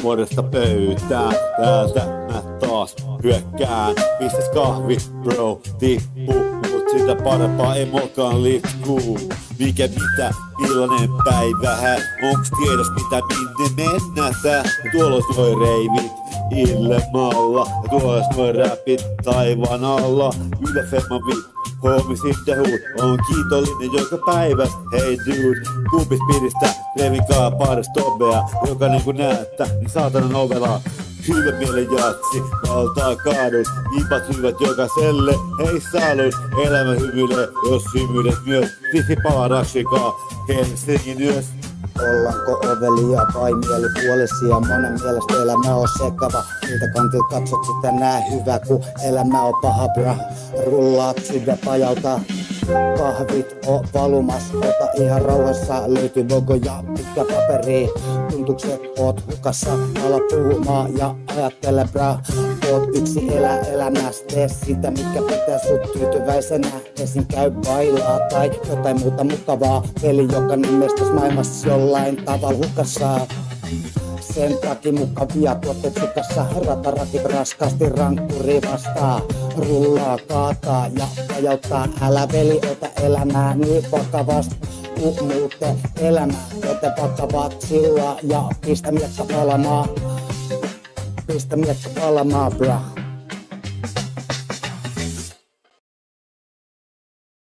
Vuodesta pöytää, täältä mä taas hyökkään. Pistes kahvi, bro, tippu, mut sitä parempaa ei mokaan litkuu. Mikä mitä, millainen päivä, onks tiedos mitä minne mennään tää? Tuolla ois noi reivit ilmalla, ja tuolla ois noi räpit taivaan alla. Yle Femman vit. Homies in the hood, on kiitollinen joka päivästä. Hey dude, kumpis piristä, revinkaa paras tobea. Jokainen kun näyttää, niin saatanan ovela. Hyvä mielen jatsi, valtaa kaadut. Impat hyvät jokaiselle, hei salun. Elämä hymyilee, jos hymyilet myös. Fifi palaa raksikaa, Helsingin yös. Ollaanko ovelia vai mielipuolisia? Monen mielestä elämä on sekava. Miltä kantilta katsot sitä nää hyvä, kun elämä on paha bra. Rullaat sydä pajauta. Kahvit on valumas, ota ihan rauhassa. Löytyy logo ja pitkä paperi. Tuntukset oot hukassa, ala puhumaan ja ajattele bra. Oot yksi elämässä, tee sitä mikä pitää sut tyytyväisenä. Esim käy bailaa tai jotain muuta mukavaa. Peli joka nimestäs maailmassa jollain tavalla hukassa. Sen takia mukavia tuotteet sukassa. Ratarakit raskaasti rankkuri vastaa. Rullaa, kaataa ja ajauttaa. Älä veli ota elämää niin vakavasti. Muuten elämää, joten vakavat sillä ja pistä miekka palamaan. Pistä miekka palamaan, bra.